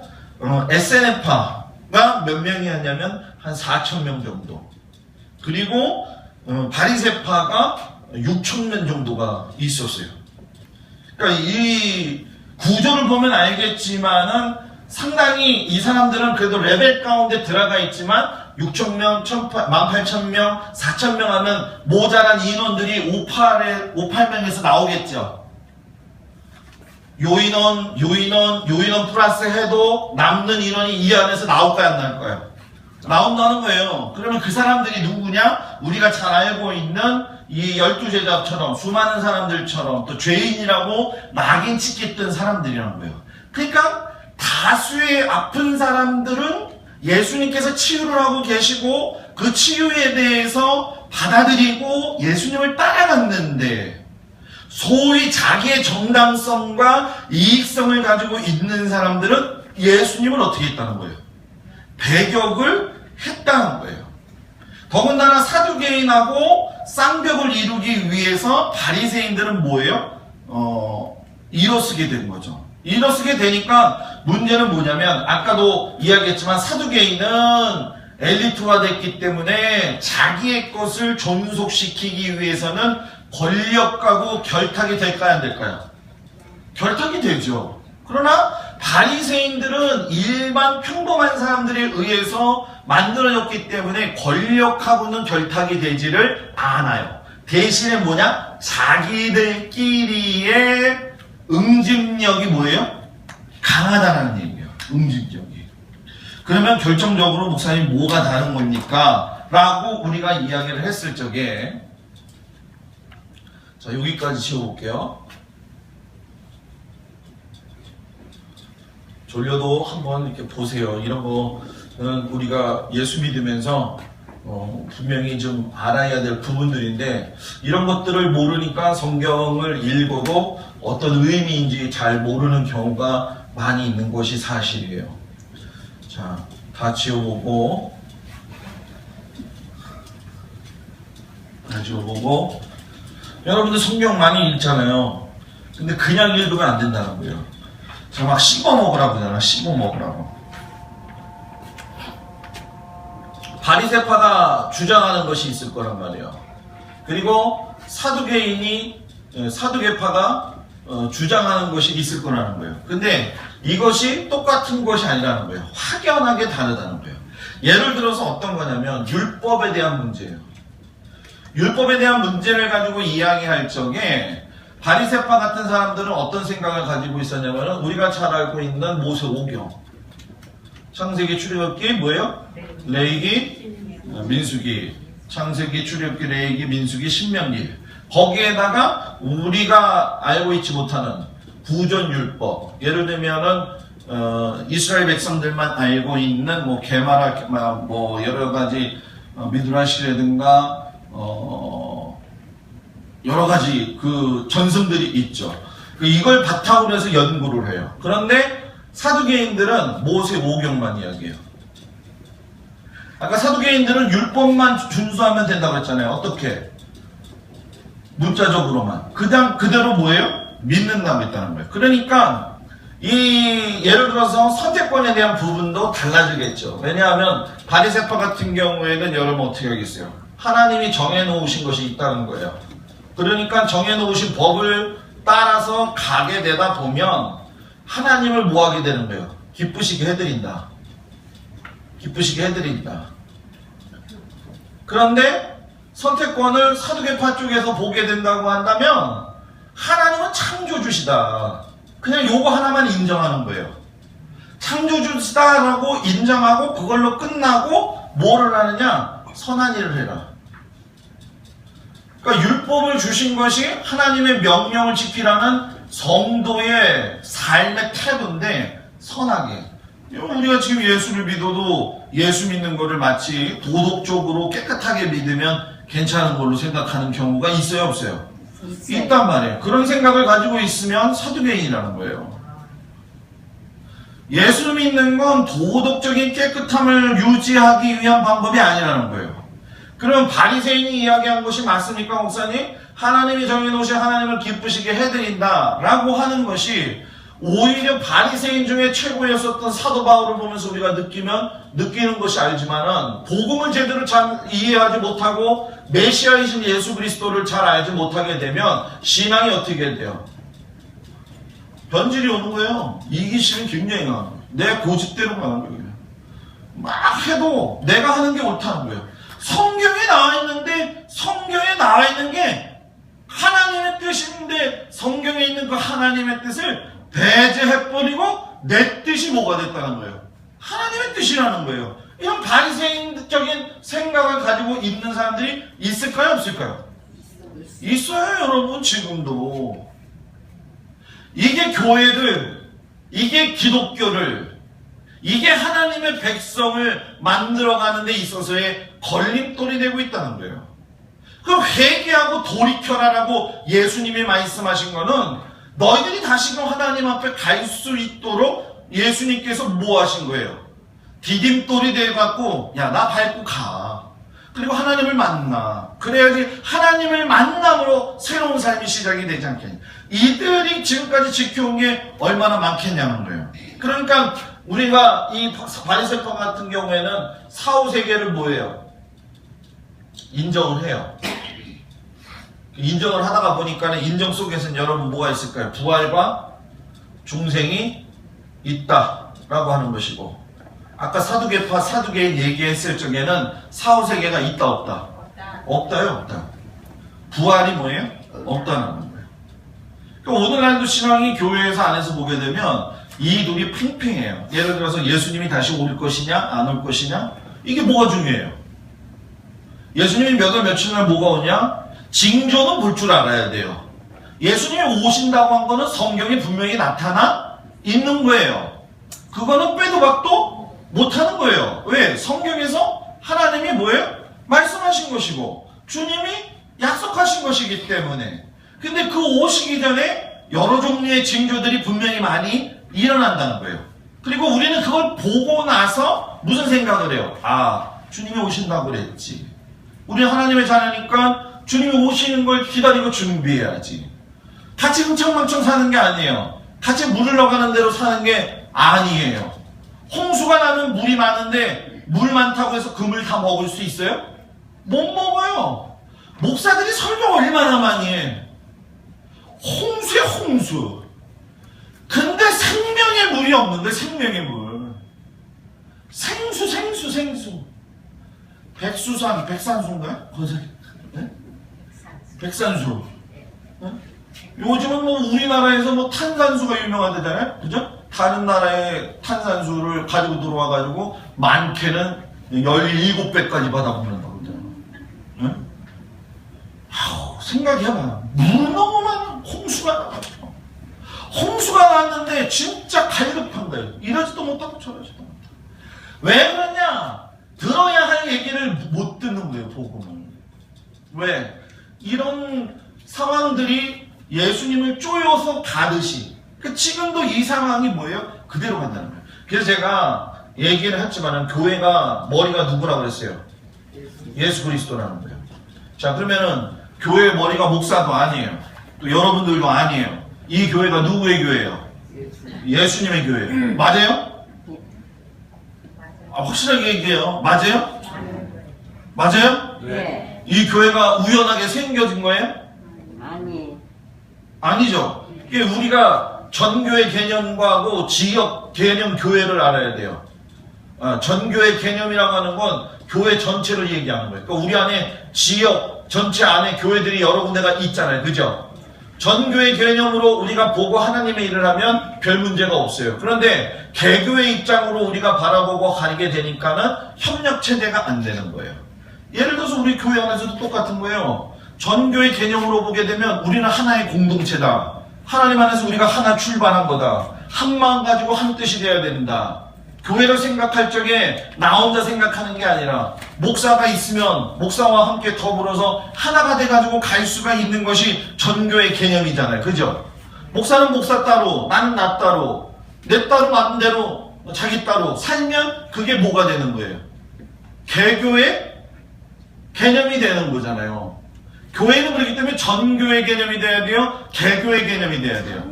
에세네파가 몇 명이었냐면 한 4,000명 정도. 그리고 바리새파가 6,000명 정도가 있었어요. 그러니까 이 구조를 보면 알겠지만은 상당히 이 사람들은 그래도 레벨 가운데 들어가 있지만 6,000명, 18,000명, 4,000명 하면 모자란 인원들이 58명에서 나오겠죠. 요인원 플러스 해도 남는 인원이 이 안에서 나올까요, 안 나올까요? 나온다는 거예요. 그러면 그 사람들이 누구냐? 우리가 잘 알고 있는 이 12제자처럼 수많은 사람들처럼 또 죄인이라고 낙인 찍혔던 사람들이라는 거예요. 그러니까 다수의 아픈 사람들은 예수님께서 치유를 하고 계시고 그 치유에 대해서 받아들이고 예수님을 따라갔는데, 소위 자기의 정당성과 이익성을 가지고 있는 사람들은 예수님을 어떻게 했다는 거예요? 배격을 했다는 거예요. 더군다나 사두개인하고 쌍벽을 이루기 위해서 바리새인들은 뭐예요? 일어서게 된 거죠. 일어서게 되니까 문제는 뭐냐면, 아까도 이야기했지만 사두개인은 엘리트화 됐기 때문에 자기의 것을 존속시키기 위해서는 권력하고 결탁이 될까요, 안 될까요? 결탁이 되죠. 그러나 바리새인들은 일반 평범한 사람들에 의해서 만들어졌기 때문에 권력하고는 결탁이 되지를 않아요. 대신에 뭐냐? 자기들끼리의 응집력이 뭐예요? 강하다는 얘기예요. 응집력이. 그러면 결정적으로 목사님 뭐가 다른 겁니까? 라고 우리가 이야기를 했을 적에, 자, 여기까지 지워볼게요. 졸려도 한번 이렇게 보세요. 이런 거는 우리가 예수 믿으면서 분명히 좀 알아야 될 부분들인데, 이런 것들을 모르니까 성경을 읽어도 어떤 의미인지 잘 모르는 경우가 많이 있는 것이 사실이에요. 자, 다 지워보고, 여러분들 성경 많이 읽잖아요. 근데 그냥 읽으면 안 된다는 거예요. 자, 막 씹어 먹으라고 하잖아. 씹어 먹으라고. 바리새파가 주장하는 것이 있을 거란 말이에요. 그리고 사두개파가 주장하는 것이 있을 거라는 거예요. 근데 이것이 똑같은 것이 아니라는 거예요. 확연하게 다르다는 거예요. 예를 들어서 어떤 거냐면 율법에 대한 문제예요. 율법에 대한 문제를 가지고 이야기할 적에 바리새파 같은 사람들은 어떤 생각을 가지고 있었냐면, 우리가 잘 알고 있는 모세 오경, 창세기, 출애굽기, 뭐예요? 레위기, 민수기, 창세기, 출애굽기, 레위기, 민수기, 신명기. 거기에다가 우리가 알고 있지 못하는 부전율법, 예를 들면은 이스라엘 백성들만 알고 있는 뭐 게마라, 뭐 여러 가지 미드라시라든가 여러 가지 그 전승들이 있죠. 이걸 바탕으로 해서 연구를 해요. 그런데 사두개인들은 모세 오경만 이야기해요. 아까 사두개인들은 율법만 준수하면 된다고 했잖아요. 어떻게? 문자적으로만. 그대로 뭐예요? 믿는다고 했다는 거예요. 그러니까 예를 들어서 선택권에 대한 부분도 달라지겠죠. 왜냐하면 바리새파 같은 경우에는 여러분 어떻게 하겠어요? 하나님이 정해놓으신 것이 있다는 거예요. 그러니까 정해놓으신 법을 따라서 가게 되다 보면 하나님을 뭐하게 되는 거예요? 기쁘시게 해드린다. 기쁘시게 해드린다. 그런데 선택권을 사두개파 쪽에서 보게 된다고 한다면 하나님은 창조주시다. 그냥 요거 하나만 인정하는 거예요. 창조주시다라고 인정하고 그걸로 끝나고 뭐를 하느냐? 선한 일을 해라. 그러니까 율법을 주신 것이 하나님의 명령을 지키라는 성도의 삶의 태도인데, 선하게. 우리가 지금 예수를 믿어도 예수 믿는 거를 마치 도덕적으로 깨끗하게 믿으면 괜찮은 걸로 생각하는 경우가 있어요, 없어요? 있단 말이에요. 그런 생각을 가지고 있으면 사두개인이라는 거예요. 예수 믿는 건 도덕적인 깨끗함을 유지하기 위한 방법이 아니라는 거예요. 그럼 바리새인이 이야기한 것이 맞습니까, 목사님? 하나님이 정해놓으신 하나님을 기쁘시게 해드린다 라고 하는 것이 오히려 바리새인 중에 최고였었던 사도 바울을 보면서 우리가 느끼는 것이 알지만은 복음을 제대로 잘 이해하지 못하고 메시아이신 예수 그리스도를 잘 알지 못하게 되면 신앙이 어떻게 돼요? 변질이 오는 거예요. 이기심이 굉장히 강한 거예요. 내 고집대로 가는 거예요. 막 해도 내가 하는 게 옳다는 거예요. 성경에 나와 있는 게 하나님의 뜻인데 성경에 있는 그 하나님의 뜻을 배제해버리고 내 뜻이 뭐가 됐다는 거예요. 하나님의 뜻이라는 거예요. 이런 바리새인적인 생각을 가지고 있는 사람들이 있을까요, 없을까요? 있어요, 여러분. 지금도. 이게 교회를, 이게 기독교를, 이게 하나님의 백성을 만들어가는 데 있어서의 걸림돌이 되고 있다는 거예요. 그 회개하고 돌이켜라라고 예수님이 말씀하신 거는 너희들이 다시금 하나님 앞에 갈 수 있도록 예수님께서 뭐 하신 거예요? 디딤돌이 돼갖고 야, 나 밟고 가. 그리고 하나님을 만나. 그래야지 하나님을 만남으로 새로운 삶이 시작이 되지 않겠냐. 이들이 지금까지 지켜온 게 얼마나 많겠냐는 거예요. 그러니까 우리가 이 바리새파 같은 경우에는 사후세계를 뭐예요? 인정을 해요. 인정을 하다가 보니까는 인정 속에서는 여러분 뭐가 있을까요? 부활과 중생이 있다라고 하는 것이고, 아까 사두개파 사두개인 얘기했을 적에는 사후세계가 있다 없다? 없다요, 없다. 부활이 뭐예요? 없다는 거예요. 그러니까 오늘날도 신앙이 교회에서 안에서 보게 되면 이 둘이 팽팽해요. 예를 들어서 예수님이 다시 올 것이냐 안 올 것이냐, 이게 뭐가 중요해요? 예수님이 몇 월 며칠 날 뭐가 오냐? 징조는 볼 줄 알아야 돼요. 예수님이 오신다고 한 거는 성경에 분명히 나타나 있는 거예요. 그거는 빼도 박도 못하는 거예요. 왜? 성경에서 하나님이 뭐예요? 말씀하신 것이고 주님이 약속하신 것이기 때문에. 근데 그 오시기 전에 여러 종류의 징조들이 분명히 많이 일어난다는 거예요. 그리고 우리는 그걸 보고 나서 무슨 생각을 해요? 아, 주님이 오신다고 그랬지. 우리 하나님의 자녀니까 주님이 오시는 걸 기다리고 준비해야지. 같이 흥청망청 사는 게 아니에요. 같이 물 흘러가는 대로 사는 게 아니에요. 홍수가 나면 물이 많은데 물 많다고 해서 그 물 다 먹을 수 있어요? 못 먹어요. 목사들이 설교 얼마나 많이 해. 홍수에 홍수. 근데 생명의 물이 없는데 생명의 물. 생수. 백수산, 백산수인가요? 네? 백산수. 네? 요즘은 뭐 우리나라에서 뭐 탄산수가 유명하다잖아요? 그죠? 다른 나라의 탄산수를 가지고 들어와가지고 많게는 17배까지 받아먹는다고 그러잖아요. 네? 생각해봐. 물 너무 많아. 홍수가 나가지고. 홍수가 났는데 진짜 갈급한 거예요. 이러지도 못하고 저러지도 못하고. 왜 그러냐? 들어야 할 얘기를 못 듣는 거예요, 복음을. 왜? 이런 상황들이 예수님을 쪼여서 가듯이. 지금도 이 상황이 뭐예요? 그대로 간다는 거예요. 그래서 제가 얘기를 했지만은 교회가 머리가 누구라고 그랬어요? 예수 그리스도라는 거예요. 자, 그러면은 교회 머리가 목사도 아니에요. 또 여러분들도 아니에요. 이 교회가 누구의 교회예요? 예수님의 교회예요. 맞아요? 확실하게 얘기해요. 맞아요? 맞아요? 네. 이 교회가 우연하게 생겨진 거예요? 아니죠. 이게 우리가 전교회 개념과 지역 개념 교회를 알아야 돼요. 전교회 개념이라고 하는 건 교회 전체를 얘기하는 거예요. 그러니까 우리 안에 지역 전체 안에 교회들이 여러 군데가 있잖아요. 그죠? 전교회 개념으로 우리가 보고 하나님의 일을 하면 별 문제가 없어요. 그런데 개교의 입장으로 우리가 바라보고 가리게 되니까는 협력체제가 안 되는 거예요. 예를 들어서 우리 교회 안에서도 똑같은 거예요. 전교의 개념으로 보게 되면 우리는 하나의 공동체다. 하나님 안에서 우리가 하나 출발한 거다. 한 마음 가지고 한 뜻이 되어야 된다. 교회를 생각할 적에 나 혼자 생각하는 게 아니라 목사가 있으면 목사와 함께 더불어서 하나가 돼가지고 갈 수가 있는 것이 전교의 개념이잖아요. 그죠? 목사는 목사 따로, 나는 나 따로, 내 따로 맞는 대로 자기 따로 살면 그게 뭐가 되는 거예요? 개교의 개념이 되는 거잖아요. 교회는 그렇기 때문에 전교의 개념이 돼야 돼요? 개교의 개념이 돼야 돼요?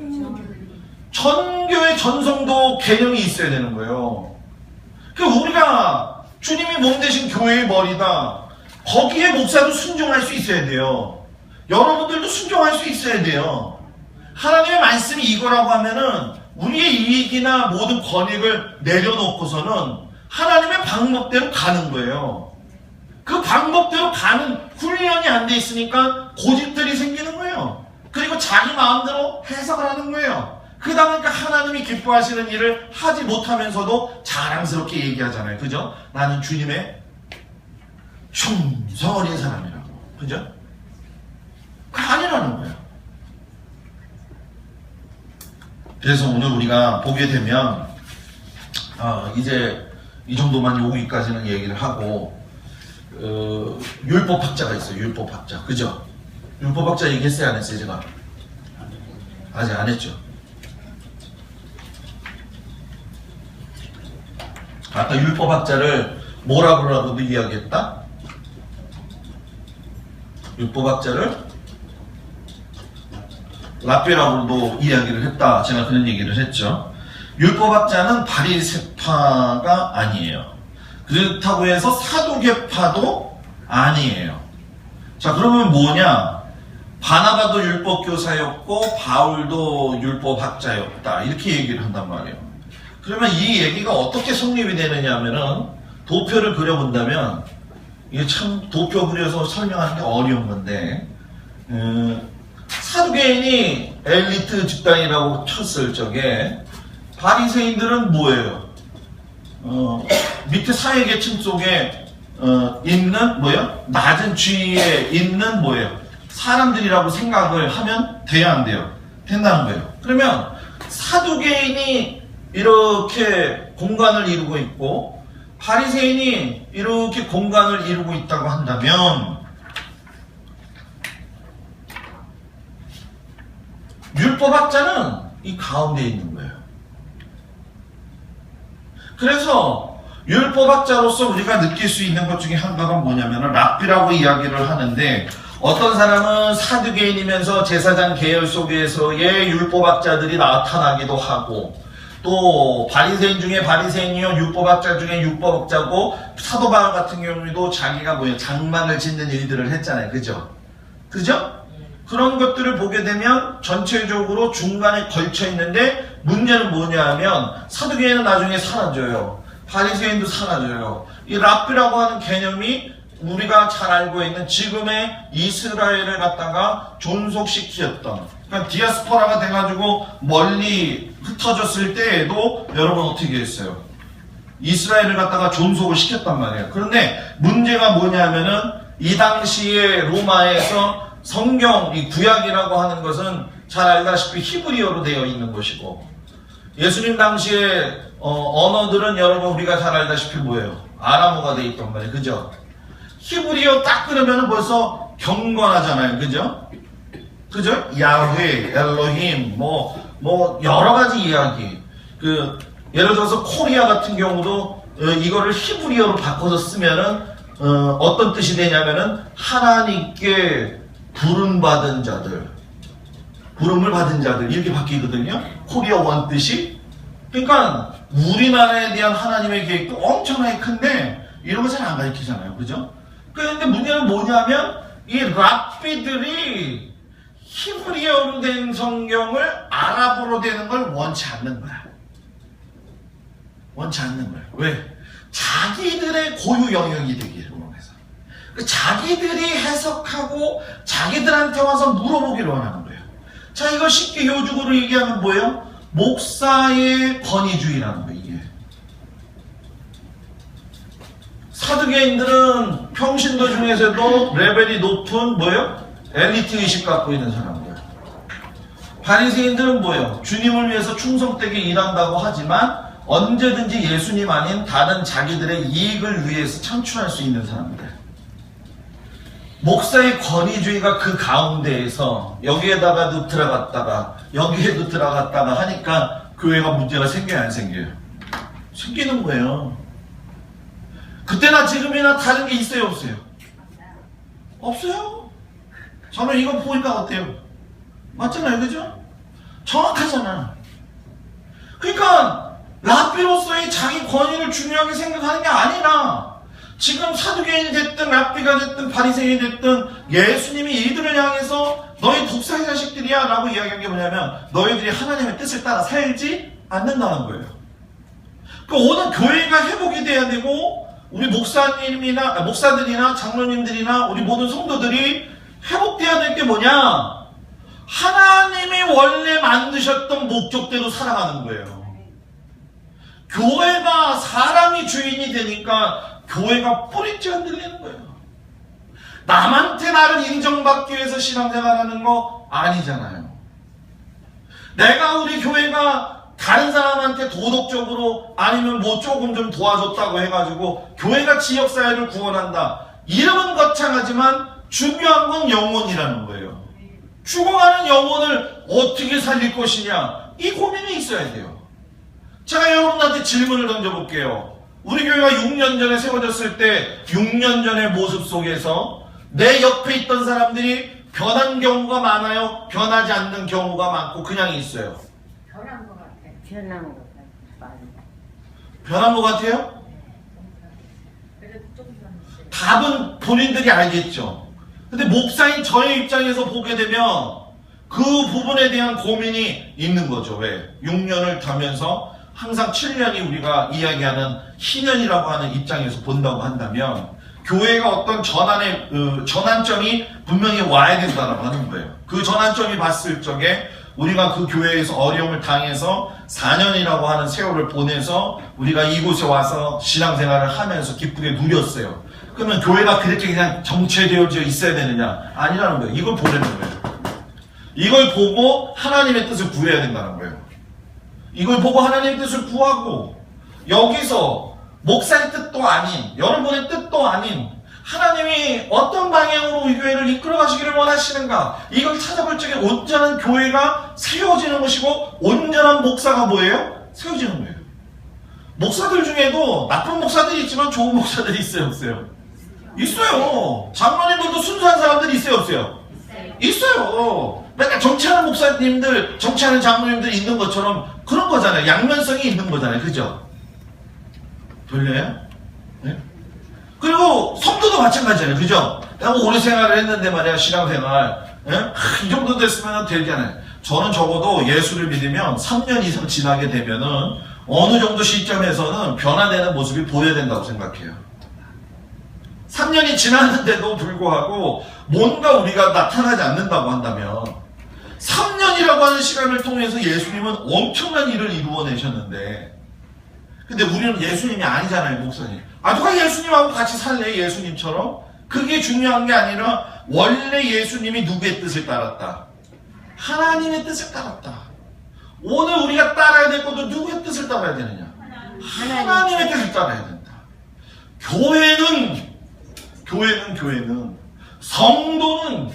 전교의 전성도 개념이 있어야 되는 거예요. 우리가 주님이 몸 대신 교회의 머리다. 거기에 목사도 순종할 수 있어야 돼요. 여러분들도 순종할 수 있어야 돼요. 하나님의 말씀이 이거라고 하면은 우리의 이익이나 모든 권익을 내려놓고서는 하나님의 방법대로 가는 거예요. 그 방법대로 가는 훈련이 안 돼 있으니까 고집들이 생기는 거예요. 그리고 자기 마음대로 해석을 하는 거예요. 그러다 보니까 하나님이 기뻐하시는 일을 하지 못하면서도 자랑스럽게 얘기하잖아요. 그죠? 나는 주님의 충성어린 사람이라고. 그죠? 그게 아니라는 거예요. 그래서 오늘 우리가 보게 되면 이제 이 정도만 여기까지는 얘기를 하고 율법학자가 있어요. 율법학자. 그죠? 율법학자 얘기했어요? 안 했어요? 제가? 아직 안 했죠. 아까 율법학자를 뭐라고도 이야기했다? 율법학자를 라삐라고도 이야기를 했다. 제가 그런 얘기를 했죠. 율법학자는 바리새파가 아니에요. 그렇다고 해서 사두개파도 아니에요. 자, 그러면 뭐냐? 바나바도 율법교사였고 바울도 율법학자였다. 이렇게 얘기를 한단 말이에요. 그러면 이 얘기가 어떻게 성립이 되느냐 하면은 도표를 그려본다면 이게 참 도표 그려서 설명하는 게 어려운 건데 사두개인이 엘리트 집단이라고 쳤을 적에 바리새인들은 뭐예요? 밑에 사회계층 속에 있는 뭐예요? 낮은 지위에 있는 뭐예요? 사람들이라고 생각을 하면 돼야 안 돼요? 된다는 거예요. 그러면 사두개인이 이렇게 공간을 이루고 있고 바리새인이 이렇게 공간을 이루고 있다고 한다면 율법학자는 이 가운데 있는 거예요. 그래서 율법학자로서 우리가 느낄 수 있는 것 중에 하나가 뭐냐면 랍비라고 이야기를 하는데 어떤 사람은 사두개인이면서 제사장 계열 속에서의 율법학자들이 나타나기도 하고 또 바리새인 중에 바리새인이요 율법학자 중에 율법학자고 사도 바울 같은 경우에도 자기가 뭐예요? 장막을 짓는 일들을 했잖아요. 그죠? 그죠? 그런 것들을 보게 되면 전체적으로 중간에 걸쳐 있는데 문제는 뭐냐 하면 사두개인은 나중에 사라져요. 바리새인도 사라져요. 이 랍비라고 하는 개념이 우리가 잘 알고 있는 지금의 이스라엘을 갖다가 존속시켰던 그러니까 디아스포라가 돼가지고 멀리 흩어졌을 때에도 여러분 어떻게 했어요? 이스라엘을 갖다가 존속을 시켰단 말이에요. 그런데 문제가 뭐냐면은 이 당시에 로마에서 성경, 이 구약이라고 하는 것은 잘 알다시피 히브리어로 되어 있는 것이고 예수님 당시에 언어들은 여러분 우리가 잘 알다시피 뭐예요? 아람어가 되어 있단 말이에요. 그죠? 히브리어 딱 그러면 벌써 경건하잖아요. 그죠? 그죠? 야훼, 엘로힘, 뭐 여러 가지 이야기. 예를 들어서 코리아 같은 경우도 이거를 히브리어로 바꿔서 쓰면은 어떤 뜻이 되냐면은 하나님께 부름받은 자들, 부름을 받은 자들 이렇게 바뀌거든요. 코리아 원 뜻이. 그러니까 우리나라에 대한 하나님의 계획도 엄청나게 큰데 이런 거 잘 안 가르치잖아요. 그죠? 그런데 문제는 뭐냐면 이 랍비들이 히브리어로 된 성경을 아랍어로 되는 걸 원치 않는 거야. 원치 않는 거야. 왜? 자기들의 고유 영역이 되기를 원해서. 자기들이 해석하고 자기들한테 와서 물어보기를 원하는 거예요. 자, 이거 쉽게 요직으로 얘기하면 뭐예요? 목사의 권위주의라는 거예요. 이게. 사두개인들은 평신도 중에서도 레벨이 높은 뭐예요? 엘리트 의식 갖고 있는 사람들. 바리새인들은 뭐예요? 주님을 위해서 충성되게 일한다고 하지만 언제든지 예수님 아닌 다른 자기들의 이익을 위해서 창출할 수 있는 사람들. 목사의 권위주의가 그 가운데에서 여기에다가도 들어갔다가 여기에도 들어갔다가 하니까 교회가 문제가 생겨요, 안 생겨요? 생기는 거예요. 그때나 지금이나 다른 게 있어요, 없어요? 없어요. 저는 이거 보니까 어때요? 맞잖아요, 그죠? 정확하잖아. 그러니까 랍비로서의 자기 권위를 중요하게 생각하는 게 아니라 지금 사두개인이 됐든 랍비가 됐든 바리새인이 됐든 예수님이 이들을 향해서 너희 독사의 자식들이야 라고 이야기한 게 뭐냐면 너희들이 하나님의 뜻을 따라 살지 않는다는 거예요. 그러니까 오늘 교회가 회복이 돼야 되고 우리 목사들이나 장로님들이나 우리 모든 성도들이 회복돼야 될 게 뭐냐? 하나님이 원래 만드셨던 목적대로 살아가는 거예요. 교회가 사람이 주인이 되니까 교회가 뿌리째 흔들리는 거예요. 남한테 나를 인정받기 위해서 신앙생활하는 거 아니잖아요. 내가 우리 교회가 다른 사람한테 도덕적으로 아니면 뭐 조금 좀 도와줬다고 해가지고 교회가 지역사회를 구원한다. 이름은 거창하지만 중요한 건 영혼이라는 거예요. 죽어가는 영혼을 어떻게 살릴 것이냐, 이 고민이 있어야 돼요. 제가 여러분한테 질문을 던져볼게요. 우리 교회가 6년 전에 세워졌을 때 6년 전의 모습 속에서 내 옆에 있던 사람들이 변한 경우가 많아요? 변하지 않는 경우가 많고 그냥 있어요? 변한 것 같아요. 변한 것 같아요. 변한 것 같아요? 그래도 좀 변했어요. 답은 본인들이 알겠죠. 근데 목사인 저의 입장에서 보게 되면 그 부분에 대한 고민이 있는 거죠. 왜? 6년을 가면서 항상 7년이 우리가 이야기하는 희년이라고 하는 입장에서 본다고 한다면 교회가 어떤 전환점이 분명히 와야 된다고 하는 거예요. 그 전환점이 봤을 적에 우리가 그 교회에서 어려움을 당해서 4년이라고 하는 세월을 보내서 우리가 이곳에 와서 신앙생활을 하면서 기쁘게 누렸어요. 그러면 교회가 그렇게 그냥 정체되어져 있어야 되느냐? 아니라는 거예요. 이걸 보려는 거예요. 이걸 보고 하나님의 뜻을 구해야 된다는 거예요. 이걸 보고 하나님의 뜻을 구하고 여기서 목사의 뜻도 아닌 여러분의 뜻도 아닌 하나님이 어떤 방향으로 이 교회를 이끌어 가시기를 원하시는가, 이걸 찾아볼 적에 온전한 교회가 세워지는 것이고 온전한 목사가 뭐예요? 세워지는 거예요. 목사들 중에도 나쁜 목사들이 있지만 좋은 목사들이 있어요, 없어요? 있어요. 장로님들도 순수한 사람들이 있어요, 없어요? 있어요. 그러니까 정치하는 목사님들, 정치하는 장로님들이 있는 것처럼 그런 거잖아요. 양면성이 있는 거잖아요. 그죠? 별로예요? 네? 그리고 성도도 마찬가지잖아요. 그죠? 내가 오래 생활을 했는데 말이야, 신앙생활. 네? 이 정도 됐으면 되잖아요. 저는 적어도 예수를 믿으면 3년 이상 지나게 되면은 어느 정도 시점에서는 변화되는 모습이 보여야 된다고 생각해요. 3년이 지났는데도 불구하고 뭔가 우리가 나타나지 않는다고 한다면 3년이라고 하는 시간을 통해서 예수님은 엄청난 일을 이루어내셨는데 근데 우리는 예수님이 아니잖아요, 목사님. 누가 예수님하고 같이 살래, 예수님처럼? 그게 중요한 게 아니라 원래 예수님이 누구의 뜻을 따랐다? 하나님의 뜻을 따랐다. 오늘 우리가 따라야 될 것도 누구의 뜻을 따라야 되느냐? 하나님의 뜻을 따라야 된다. 교회는 성도는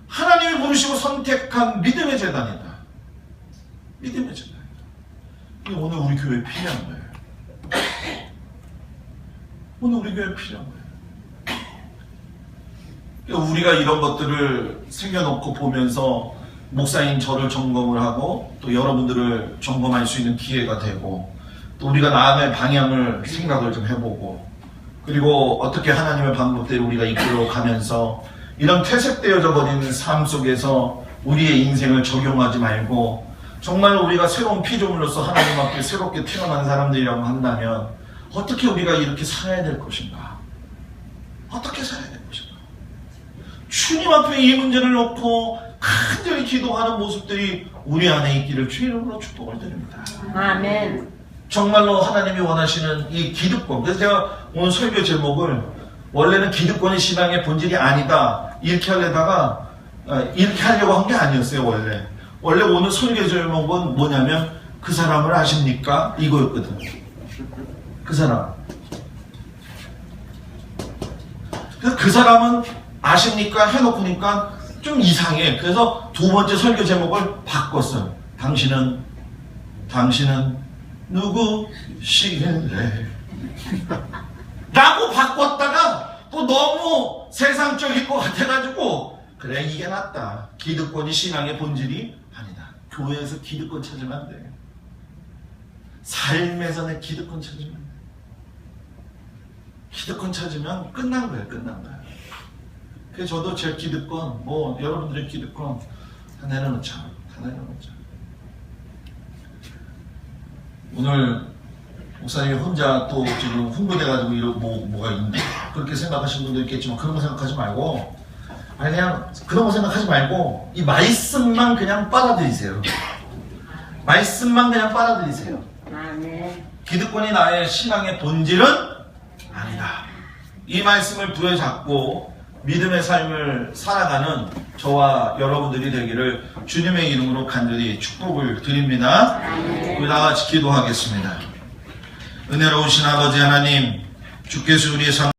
하나님이 부르시고 선택한 믿음의 재단이다. 믿음의 재단이다. 이게 오늘 우리 교회에 필요한 거예요. 오늘 우리 교회에 필요한 거예요. 우리가 이런 것들을 새겨놓고 보면서 목사인 저를 점검을 하고 또 여러분들을 점검할 수 있는 기회가 되고 또 우리가 나아갈 방향을 생각을 좀 해보고 그리고 어떻게 하나님의 방법대로 우리가 이끌어가면서 이런 퇴색되어져 버리는 삶 속에서 우리의 인생을 적용하지 말고 정말 우리가 새로운 피조물로서 하나님 앞에 새롭게 태어난 사람들이라고 한다면 어떻게 우리가 이렇게 살아야 될 것인가? 어떻게 살아야 될 것인가? 주님 앞에 이 문제를 놓고 간절히 기도하는 모습들이 우리 안에 있기를 주의 이름으로 축복을 드립니다. 아멘. 정말로 하나님이 원하시는 이 기득권. 그래서 제가 오늘 설교 제목을 원래는 기득권이 신앙의 본질이 아니다 이렇게 하려다가 이렇게 하려고 한 게 아니었어요. 원래 오늘 설교 제목은 뭐냐면 그 사람을 아십니까? 이거였거든. 그 사람. 그래서 그 사람은 아십니까? 해놓고니까 좀 이상해. 그래서 두 번째 설교 제목을 바꿨어요. 당신은 누구시길래? 라고 바꿨다가 또 너무 세상적일 것 같아가지고 그래 이게 낫다. 기득권이 신앙의 본질이 아니다. 교회에서 기득권 찾으면 안 돼. 삶에서 내 기득권 찾으면 안 돼. 기득권 찾으면 끝난 거예요. 끝난 거야. 그래서 저도 제 기득권, 뭐 여러분들의 기득권 다 내려놓자. 다 내려놓자. 오늘 목사님이 혼자 또 지금 흥분해가지고 이런 뭐가 있나 그렇게 생각하시는 분도 있겠지만 그런 거 생각하지 말고 아니 그냥 그런 거 생각하지 말고 이 말씀만 그냥 빨아들이세요. 말씀만 그냥 빨아들이세요. 기득권이 나의 신앙의 본질은 아니다. 이 말씀을 부여잡고 믿음의 삶을 살아가는 저와 여러분들이 되기를 주님의 이름으로 간절히 축복을 드립니다. 우리 다 같이 기도하겠습니다. 은혜로우신 아버지 하나님, 주께서 우리의 삶